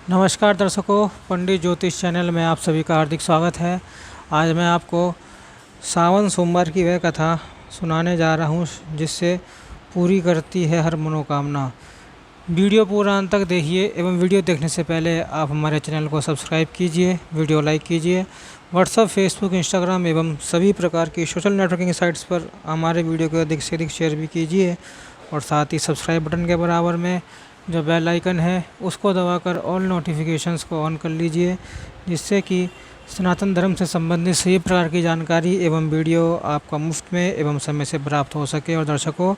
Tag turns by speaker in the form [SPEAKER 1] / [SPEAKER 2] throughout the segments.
[SPEAKER 1] नमस्कार दर्शकों, पंडित ज्योतिष चैनल में आप सभी का हार्दिक स्वागत है। आज मैं आपको सावन सोमवार की वह कथा सुनाने जा रहा हूँ जिससे पूरी करती है हर मनोकामना। वीडियो पूरा अंत तक देखिए एवं वीडियो देखने से पहले आप हमारे चैनल को सब्सक्राइब कीजिए, वीडियो लाइक कीजिए। व्हाट्सएप, फेसबुक, इंस्टाग्राम एवं सभी प्रकार की सोशल नेटवर्किंग साइट्स पर हमारे वीडियो को अधिक से अधिक शेयर भी कीजिए और साथ ही सब्सक्राइब बटन के बराबर में जो बेल आइकन है उसको दबाकर ऑल नोटिफिकेशंस को ऑन कर लीजिए, जिससे कि सनातन धर्म से संबंधित सभी प्रकार की जानकारी एवं वीडियो आपका मुफ्त में एवं समय से प्राप्त हो सके। और दर्शकों,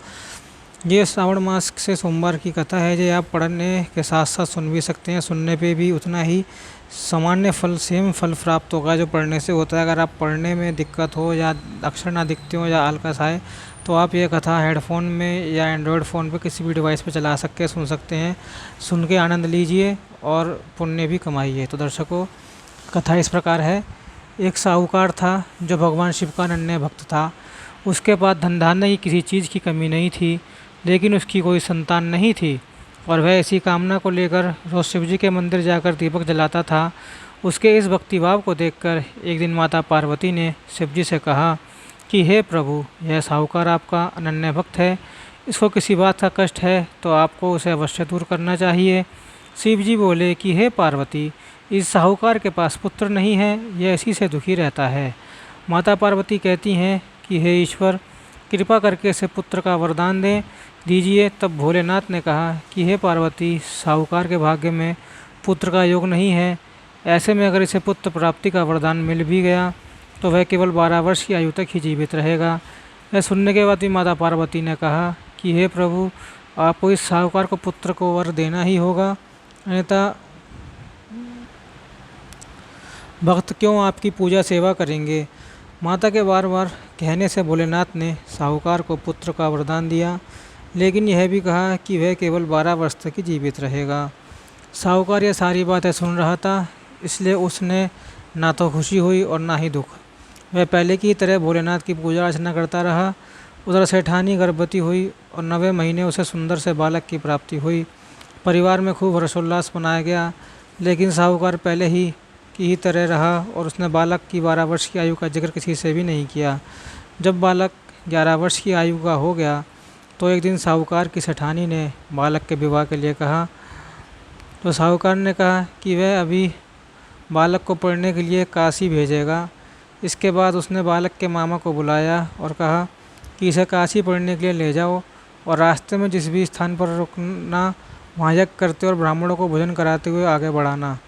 [SPEAKER 1] ये श्रावण मास से सोमवार की कथा है जो आप पढ़ने के साथ साथ सुन भी सकते हैं। सुनने पे भी उतना ही सामान्य फल, सेम फल प्राप्त होगा जो पढ़ने से होता है। अगर आप पढ़ने में दिक्कत हो या अक्षर ना दिखते हो या आलकस आए तो आप ये कथा हेडफोन में या एंड्रॉयड फ़ोन पे किसी भी डिवाइस पे चला सकते हैं, सुन सकते हैं। सुन के आनंद लीजिए और पुण्य भी कमाइए। तो दर्शकों, कथा इस प्रकार है। एक साहूकार था जो भगवान शिव का अनन्य भक्त था। उसके पास धन धान्य की किसी चीज़ की कमी नहीं थी, लेकिन उसकी कोई संतान नहीं थी और वह इसी कामना को लेकर रोज शिव जी के मंदिर जाकर दीपक जलाता था। उसके इस भक्तिभाव को देखकर एक दिन माता पार्वती ने शिव जी से कहा कि हे प्रभु, यह साहूकार आपका अनन्य भक्त है, इसको किसी बात का कष्ट है तो आपको उसे अवश्य दूर करना चाहिए। शिव जी बोले कि हे पार्वती, इस साहूकार के पास पुत्र नहीं है, यह इसी से दुखी रहता है। माता पार्वती कहती हैं कि हे ईश्वर, कृपा करके इसे पुत्र का वरदान दें दीजिए। तब भोलेनाथ ने कहा कि हे पार्वती, साहूकार के भाग्य में पुत्र का योग नहीं है। ऐसे में अगर इसे पुत्र प्राप्ति का वरदान मिल भी गया तो वह केवल 12 वर्ष की आयु तक ही जीवित रहेगा। यह सुनने के बाद भी माता पार्वती ने कहा कि हे प्रभु, आपको इस साहूकार को पुत्र को वर देना ही होगा, अन्यथा भक्त क्यों आपकी पूजा सेवा करेंगे। माता के बार बार कहने से भोलेनाथ ने साहूकार को पुत्र का वरदान दिया, लेकिन यह भी कहा कि वह केवल 12 वर्ष तक ही जीवित रहेगा। साहूकार यह सारी बातें सुन रहा था, इसलिए उसने ना तो खुशी हुई और ना ही दुख। वह पहले की तरह भोलेनाथ की पूजा अर्चना करता रहा। उधर सेठानी गर्भवती हुई और 9वें महीने उसे सुंदर से बालक की प्राप्ति हुई। परिवार में खूब हर्षोल्लास मनाया गया, लेकिन साहूकार पहले ही की ही तरह रहा और उसने बालक की 12 वर्ष की आयु का जिक्र किसी से भी नहीं किया। जब बालक 11 वर्ष की आयु का हो गया तो एक दिन साहूकार की सेठानी ने बालक के विवाह के लिए कहा। तो साहूकार ने कहा कि वह अभी बालक को पढ़ने के लिए काशी भेजेगा। इसके बाद उसने बालक के मामा को बुलाया और कहा कि इसे काशी पढ़ने के लिए ले जाओ और रास्ते में जिस भी स्थान पर रुकना वहाँ यज्ञ करते और ब्राह्मणों को भोजन कराते हुए आगे बढ़ाना।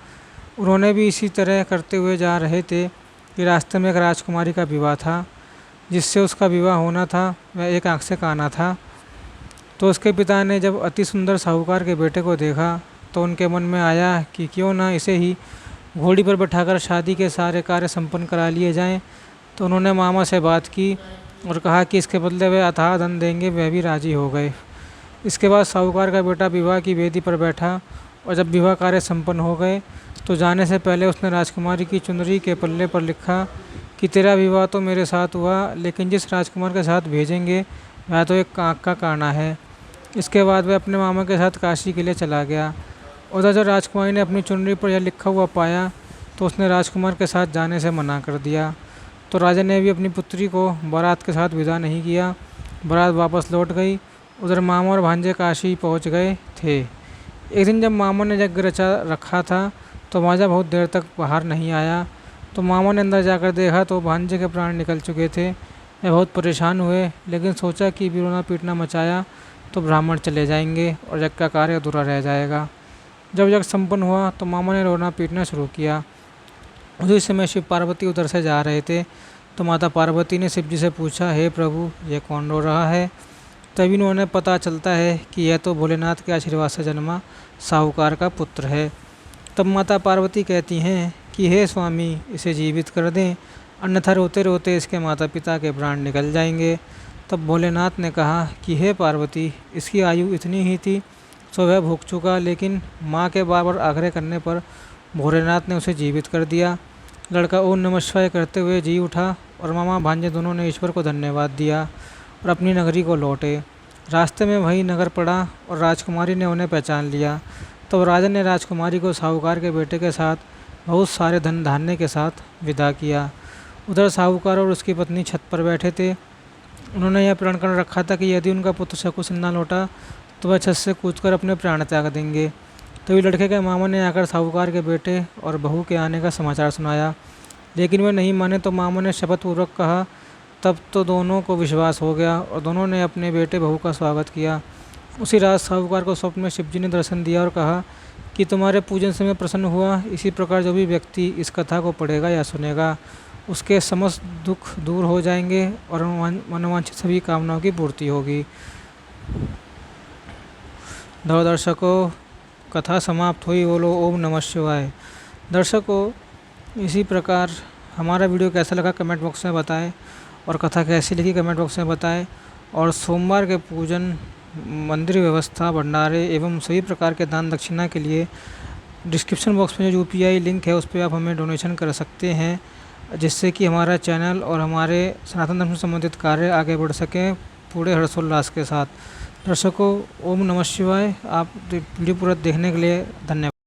[SPEAKER 1] उन्होंने भी इसी तरह करते हुए जा रहे थे कि रास्ते में एक राजकुमारी का विवाह था। जिससे उसका विवाह होना था वह एक आँख से काना था। तो उसके पिता ने जब अति सुंदर साहूकार के बेटे को देखा तो उनके मन में आया कि क्यों ना इसे ही घोड़ी पर बैठाकर शादी के सारे कार्य संपन्न करा लिए जाएं। तो उन्होंने मामा से बात की और कहा कि इसके बदले वे अथाह धन देंगे। वह भी राजी हो गए। इसके बाद साहूकार का बेटा विवाह की वेदी पर बैठा और जब विवाह कार्य संपन्न हो गए तो जाने से पहले उसने राजकुमारी की चुनरी के पल्ले पर लिखा कि तेरा विवाह तो मेरे साथ हुआ, लेकिन जिस राजकुमार के साथ भेजेंगे वह तो एक आँख का काना है। इसके बाद वह अपने मामा के साथ काशी के लिए चला गया। उधर जब राजकुमारी ने अपनी चुनरी पर यह लिखा हुआ पाया तो उसने राजकुमार के साथ जाने से मना कर दिया। तो राजा ने भी अपनी पुत्री को बारात के साथ विदा नहीं किया। बारात वापस लौट गई। उधर मामा और भांजे काशी पहुंच गए थे। एक दिन जब मामा ने यज्ञ रचा रखा था तो भांजा बहुत देर तक बाहर नहीं आया। तो मामा ने अंदर जाकर देखा तो भांजे के प्राण निकल चुके थे। वे बहुत परेशान हुए, लेकिन सोचा कि भी रोना पीटना मचाया तो ब्राह्मण चले जाएंगे और यज्ञ का कार्य अधूरा रह जाएगा। जब यज्ञ संपन्न हुआ तो मामा ने रोना पीटना शुरू किया। उसी समय शिव पार्वती उधर से जा रहे थे। तो माता पार्वती ने शिव जी से पूछा, हे प्रभु, ये कौन रो रहा है। तभी उन्होंने पता चलता है कि यह तो भोलेनाथ के आशीर्वाद से जन्मा साहूकार का पुत्र है। तब माता पार्वती कहती हैं कि हे स्वामी, इसे जीवित कर दें, अन्यथा रोते रोते इसके माता पिता के प्राण निकल जाएंगे। तब भोलेनाथ ने कहा कि हे पार्वती, इसकी आयु इतनी ही थी सो वह भूख चुका, लेकिन माँ के बार बार आग्रह करने पर भोलेनाथ ने उसे जीवित कर दिया। लड़का ओम नमः शिवाय करते हुए जी उठा और मामा भांजे दोनों ने ईश्वर को धन्यवाद दिया और अपनी नगरी को लौटे। रास्ते में वही नगर पड़ा और राजकुमारी ने उन्हें पहचान लिया। तो राजा ने राजकुमारी को साहूकार के बेटे के साथ बहुत सारे धन धान्य के साथ विदा किया। उधर साहूकार और उसकी पत्नी छत पर बैठे थे। उन्होंने यह प्रण कर रखा था कि यदि उनका पुत्र सकुशल न लौटा तो वह छत से कूदकर अपने प्राण त्याग देंगे। तभी लड़के के मामा ने आकर साहूकार के बेटे और बहू के आने का समाचार सुनाया, लेकिन वे नहीं माने तो मामा ने शपथपूर्वक कहा। तब तो दोनों को विश्वास हो गया और दोनों ने अपने बेटे बहू का स्वागत किया। उसी रात साहूकार को स्वप्न में शिवजी ने दर्शन दिया और कहा कि तुम्हारे पूजन से मैं प्रसन्न हुआ। इसी प्रकार जो भी व्यक्ति इस कथा को पढ़ेगा या सुनेगा उसके समस्त दुख दूर हो जाएंगे और मनोवांछित सभी कामनाओं की पूर्ति होगी। दर्शकों, कथा समाप्त हुई। बोलो ओम नमः शिवाय। दर्शकों, इसी प्रकार हमारा वीडियो कैसा लगा कमेंट बॉक्स में बताएं और कथा कैसी लगी कमेंट बॉक्स में बताएं। और सोमवार के पूजन, मंदिर व्यवस्था, भंडारे एवं सभी प्रकार के दान दक्षिणा के लिए डिस्क्रिप्शन बॉक्स में जो UPI लिंक है उस पर आप हमें डोनेशन कर सकते हैं, जिससे कि हमारा चैनल और हमारे सनातन धर्म से संबंधित कार्य आगे बढ़ सकें पूरे हर्षोल्लास के साथ। दर्शकों, ओम नमः शिवाय। आप वीडियो पूरा देखने के लिए धन्यवाद।